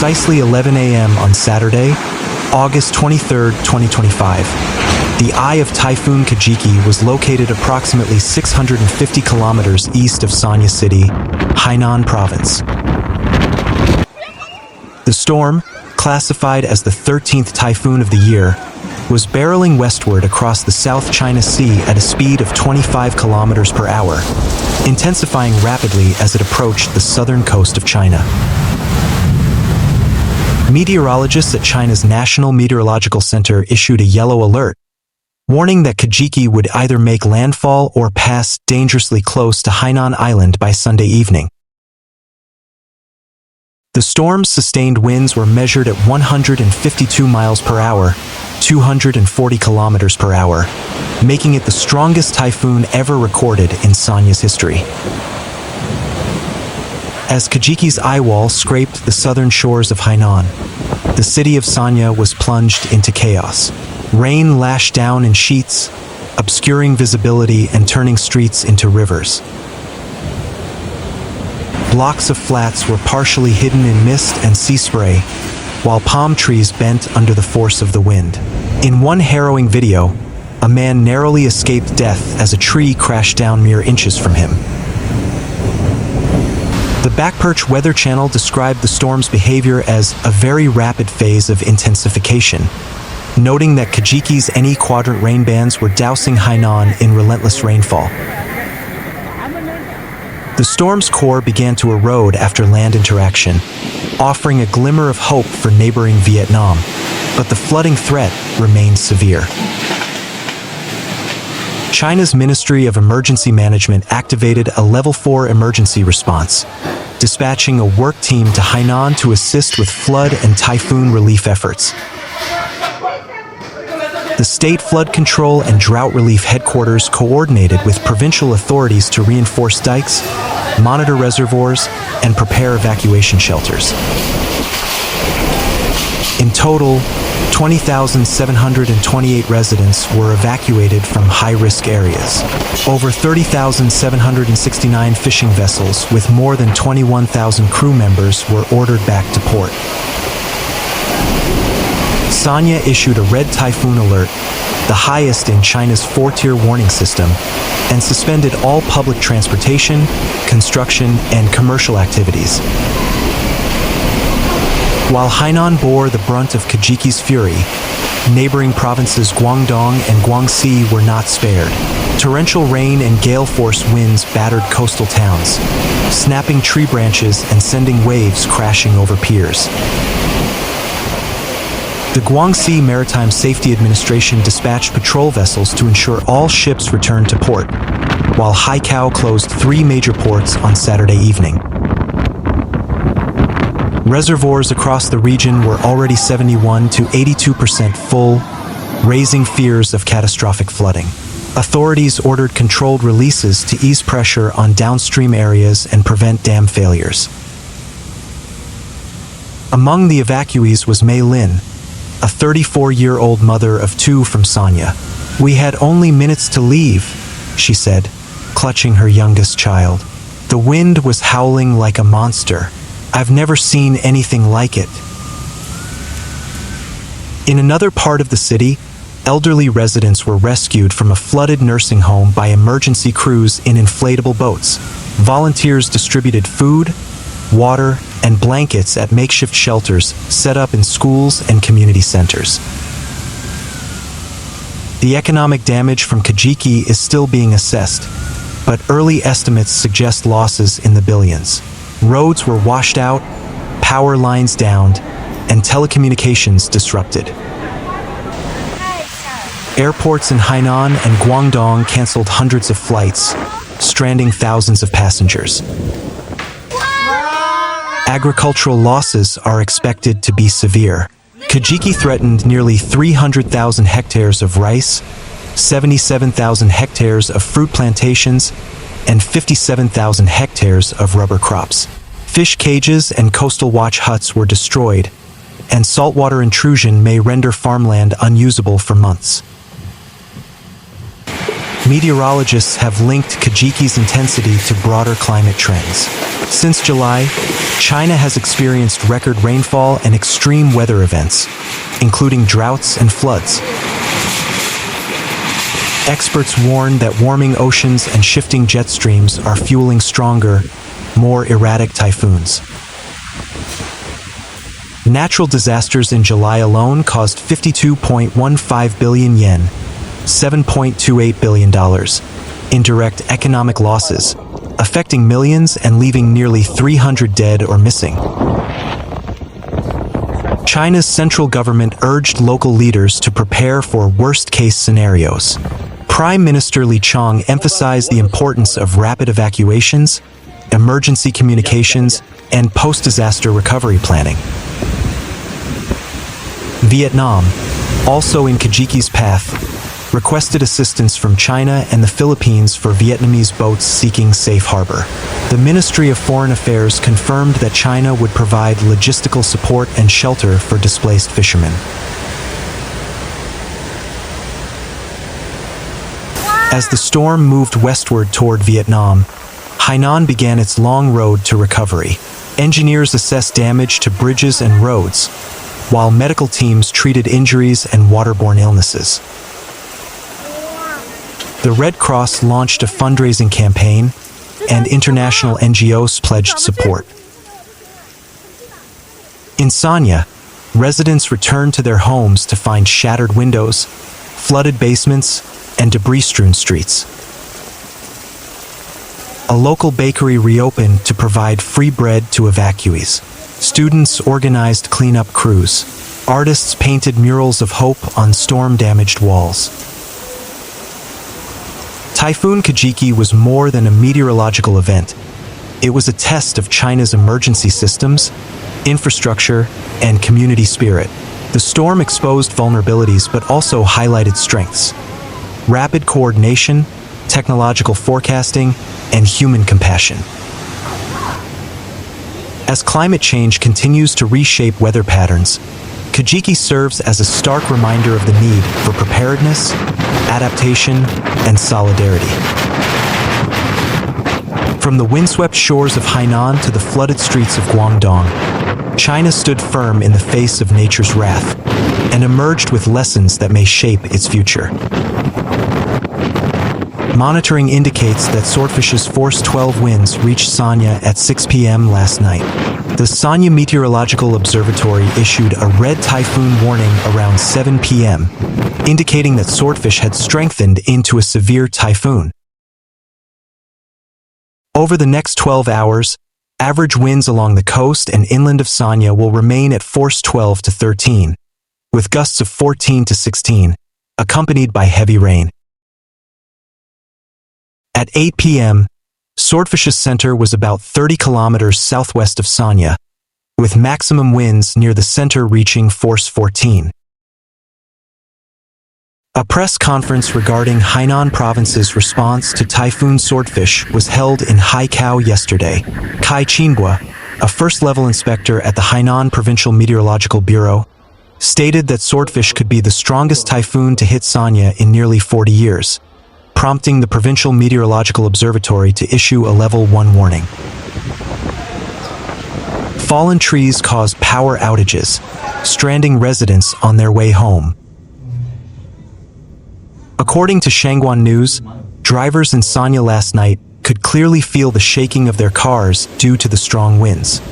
precisely 11 a.m. on Saturday, August 23, 2025. The eye of Typhoon Kajiki was located approximately 650 kilometers east of Sanya City, Hainan Province. The storm, classified as the 13th typhoon of the year, was barreling westward across the South China Sea at a speed of 25 kilometers per hour, intensifying rapidly as it approached the southern coast of China. Meteorologists at China's National Meteorological Center issued a yellow alert, warning that Kajiki would either make landfall or pass dangerously close to Hainan Island by Sunday evening. The storm's sustained winds were measured at 152 miles per hour, 240 kilometers per hour, making it the strongest typhoon ever recorded in Sanya's history. As Kajiki's eye wall scraped the southern shores of Hainan, the city of Sanya was plunged into chaos. Rain lashed down in sheets, obscuring visibility and turning streets into rivers. Blocks of flats were partially hidden in mist and sea spray, while palm trees bent under the force of the wind. In one harrowing video, a man narrowly escaped death as a tree crashed down mere inches from him. The Backperch Weather Channel described the storm's behavior as a very rapid phase of intensification, noting that Kajiki's NE quadrant rain bands were dousing Hainan in relentless rainfall. The storm's core began to erode after land interaction, offering a glimmer of hope for neighboring Vietnam, but the flooding threat remained severe. China's Ministry of Emergency Management activated a Level 4 emergency response, dispatching a work team to Hainan to assist with flood and typhoon relief efforts. The State Flood Control and Drought Relief Headquarters coordinated with provincial authorities to reinforce dikes, monitor reservoirs, and prepare evacuation shelters. In total, 20,728 residents were evacuated from high-risk areas. Over 30,769 fishing vessels with more than 21,000 crew members were ordered back to port. Sanya issued a red typhoon alert, the highest in China's 4-tier warning system, and suspended all public transportation, construction, and commercial activities. While Hainan bore the brunt of Kajiki's fury, neighboring provinces Guangdong and Guangxi were not spared. Torrential rain and gale-force winds battered coastal towns, snapping tree branches and sending waves crashing over piers. The Guangxi Maritime Safety Administration dispatched patrol vessels to ensure all ships returned to port, while Haikou closed 3 major ports on Saturday evening. Reservoirs across the region were already 71 to 82% full, raising fears of catastrophic flooding. Authorities ordered controlled releases to ease pressure on downstream areas and prevent dam failures. Among the evacuees was Mei Lin, a 34-year-old mother of 2 from Sanya. "We had only minutes to leave," she said, clutching her youngest child. "The wind was howling like a monster. I've never seen anything like it." In another part of the city, elderly residents were rescued from a flooded nursing home by emergency crews in inflatable boats. Volunteers distributed food, water, and blankets at makeshift shelters set up in schools and community centers. The economic damage from Kajiki is still being assessed, but early estimates suggest losses in the billions. Roads were washed out, power lines downed, and telecommunications disrupted. Airports in Hainan and Guangdong canceled hundreds of flights, stranding thousands of passengers. Agricultural losses are expected to be severe. Kajiki threatened nearly 300,000 hectares of rice, 77,000 hectares of fruit plantations, and 57,000 hectares of rubber crops. Fish cages and coastal watch huts were destroyed, and saltwater intrusion may render farmland unusable for months. Meteorologists have linked Kajiki's intensity to broader climate trends. Since July, China has experienced record rainfall and extreme weather events, including droughts and floods. Experts warn that warming oceans and shifting jet streams are fueling stronger, more erratic typhoons. Natural disasters in July alone caused 52.15 billion yen, $7.28 billion, in direct economic losses, affecting millions and leaving nearly 300 dead or missing. China's central government urged local leaders to prepare for worst-case scenarios. Prime Minister Li Qiang emphasized the importance of rapid evacuations, emergency communications, and post-disaster recovery planning. Vietnam, also in Kajiki's path, requested assistance from China and the Philippines for Vietnamese boats seeking safe harbor. The Ministry of Foreign Affairs confirmed that China would provide logistical support and shelter for displaced fishermen. As the storm moved westward toward Vietnam, Hainan began its long road to recovery. Engineers assessed damage to bridges and roads, while medical teams treated injuries and waterborne illnesses. The Red Cross launched a fundraising campaign, and international NGOs pledged support. In Sanya, residents returned to their homes to find shattered windows, flooded basements, and debris-strewn streets. A local bakery reopened to provide free bread to evacuees. Students organized cleanup crews. Artists painted murals of hope on storm-damaged walls. Typhoon Kajiki was more than a meteorological event. It was a test of China's emergency systems, infrastructure, and community spirit. The storm exposed vulnerabilities but also highlighted strengths: rapid coordination, technological forecasting, and human compassion. As climate change continues to reshape weather patterns, Kajiki serves as a stark reminder of the need for preparedness, adaptation, and solidarity. From the windswept shores of Hainan to the flooded streets of Guangdong, China stood firm in the face of nature's wrath and emerged with lessons that may shape its future. Monitoring indicates that Swordfish's force 12 winds reached Sanya at 6 p.m. last night. The Sanya Meteorological Observatory issued a red typhoon warning around 7 p.m., indicating that Swordfish had strengthened into a severe typhoon. Over the next 12 hours, average winds along the coast and inland of Sanya will remain at force 12 to 13, with gusts of 14 to 16, accompanied by heavy rain. At 8 p.m., Swordfish's center was about 30 kilometers southwest of Sanya, with maximum winds near the center reaching force 14. A press conference regarding Hainan Province's response to Typhoon Swordfish was held in Haikou yesterday. Kai Qinhua, a first-level inspector at the Hainan Provincial Meteorological Bureau, stated that Swordfish could be the strongest typhoon to hit Sanya in nearly 40 years. Prompting the Provincial Meteorological Observatory to issue a Level 1 warning. Fallen trees caused power outages, stranding residents on their way home. According to Shangguan News, drivers in Sanya last night could clearly feel the shaking of their cars due to the strong winds.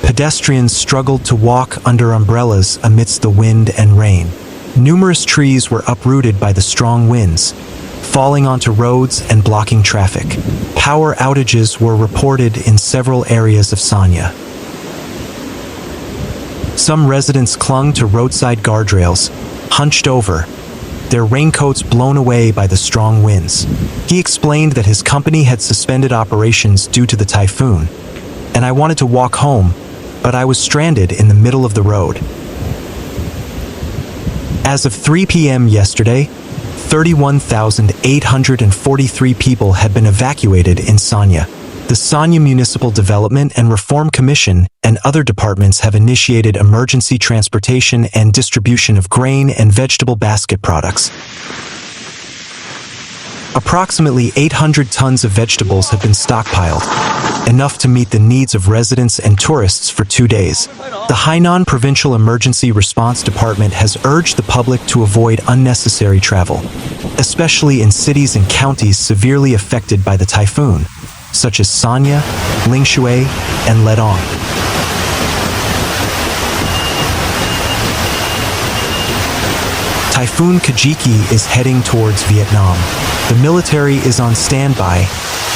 Pedestrians struggled to walk under umbrellas amidst the wind and rain. Numerous trees were uprooted by the strong winds, falling onto roads and blocking traffic. Power outages were reported in several areas of Sanya. Some residents clung to roadside guardrails, hunched over, their raincoats blown away by the strong winds. He explained that his company had suspended operations due to the typhoon, and I wanted to walk home, but I was stranded in the middle of the road. As of 3 p.m. yesterday, 31,843 people had been evacuated in Sanya. The Sanya Municipal Development and Reform Commission and other departments have initiated emergency transportation and distribution of grain and vegetable basket products. Approximately 800 tons of vegetables have been stockpiled, enough to meet the needs of residents and tourists for 2 days. The Hainan Provincial Emergency Response Department has urged the public to avoid unnecessary travel, especially in cities and counties severely affected by the typhoon, such as Sanya, Lingshui, and Ledong. Typhoon Kajiki is heading towards Vietnam. The military is on standby,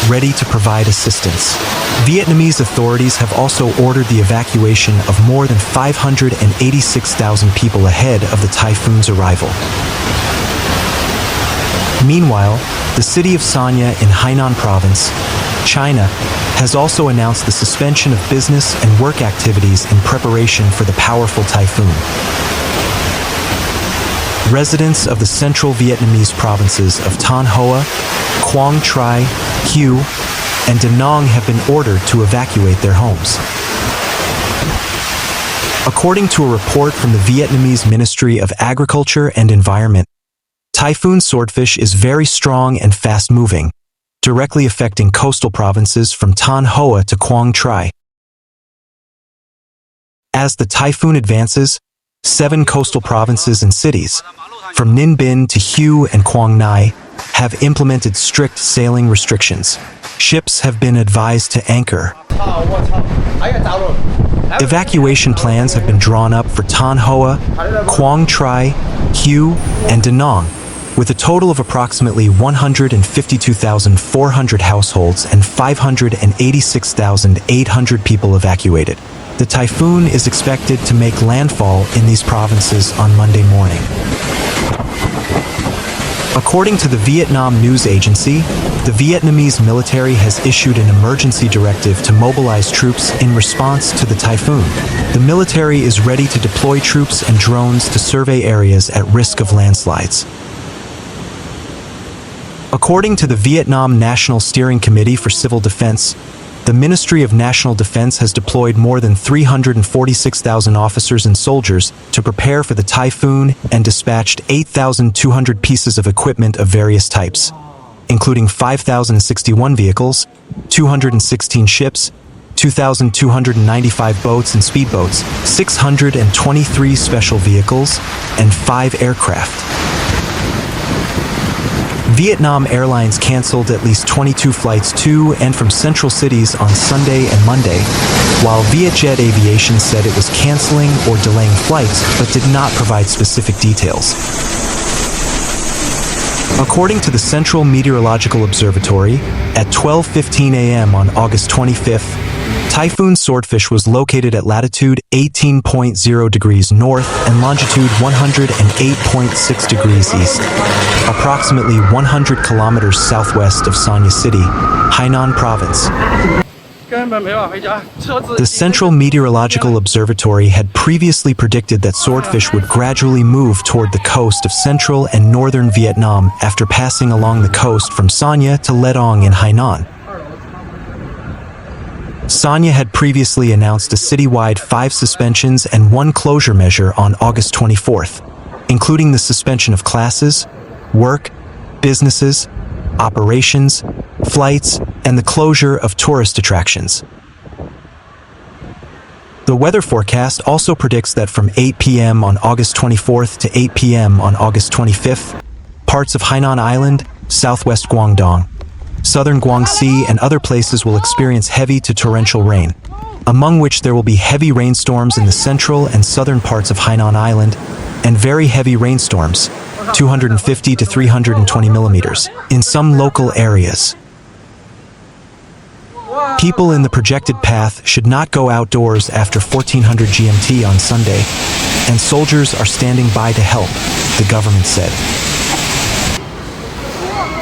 ready to provide assistance. Vietnamese authorities have also ordered the evacuation of more than 586,000 people ahead of the typhoon's arrival. Meanwhile, the city of Sanya in Hainan Province, China, has also announced the suspension of business and work activities in preparation for the powerful typhoon. Residents of the central Vietnamese provinces of Thanh Hoa, Quang Tri, Hue, and Da Nang have been ordered to evacuate their homes. According to a report from the Vietnamese Ministry of Agriculture and Environment, Typhoon Swordfish is very strong and fast-moving, directly affecting coastal provinces from Thanh Hoa to Quang Tri. As the typhoon advances, 7 coastal provinces and cities, from Ninh Binh to Hue and Quang Ngai, have implemented strict sailing restrictions. Ships have been advised to anchor. Evacuation plans have been drawn up for Thanh Hoa, Quang Tri, Hue, and Da Nang, with a total of approximately 152,400 households and 586,800 people evacuated. The typhoon is expected to make landfall in these provinces on Monday morning. According to the Vietnam news agency, the Vietnamese military has issued an emergency directive to mobilize troops in response to the typhoon. The military is ready to deploy troops and drones to survey areas at risk of landslides. According to the Vietnam National Steering Committee for Civil Defense, the Ministry of National Defense has deployed more than 346,000 officers and soldiers to prepare for the typhoon and dispatched 8,200 pieces of equipment of various types, including 5,061 vehicles, 216 ships, 2,295 boats and speedboats, 623 special vehicles, and 5 aircraft. Vietnam Airlines canceled at least 22 flights to and from central cities on Sunday and Monday, while Vietjet Aviation said it was canceling or delaying flights but did not provide specific details. According to the Central Meteorological Observatory, at 12:15 a.m. on August 25th, Typhoon Swordfish was located at latitude 18.0 degrees north and longitude 108.6 degrees east, approximately 100 kilometers southwest of Sanya City, Hainan Province. The Central Meteorological Observatory had previously predicted that swordfish would gradually move toward the coast of central and northern Vietnam after passing along the coast from Sanya to Ledong in Hainan. Sanya had previously announced a citywide 5 suspensions and 1 closure measure on August 24th, including the suspension of classes, work, businesses, operations, flights, and the closure of tourist attractions. The weather forecast also predicts that from 8 p.m. on August 24th to 8 p.m. on August 25th, parts of Hainan Island, southwest Guangdong, southern Guangxi, and other places will experience heavy to torrential rain, among which there will be heavy rainstorms in the central and southern parts of Hainan Island, and very heavy rainstorms, 250 to 320 millimeters, in some local areas. People in the projected path should not go outdoors after 1400 GMT on Sunday, and soldiers are standing by to help, the government said.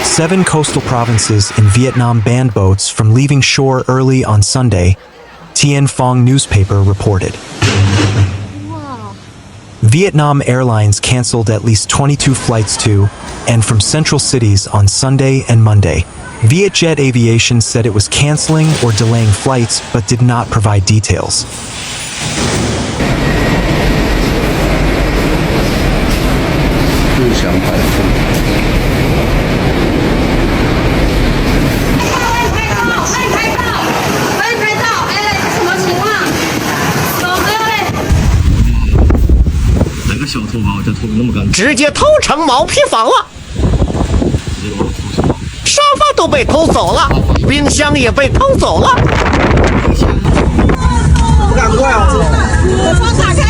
7 coastal provinces in Vietnam banned boats from leaving shore early on Sunday, Tien Phong newspaper reported. Vietnam Airlines canceled at least 22 flights to and from central cities on Sunday and Monday. Vietjet Aviation said it was canceling or delaying flights but did not provide details. 直接偷成毛坯房了。沙发都被偷走了，冰箱也被偷走了。不敢过呀！我打开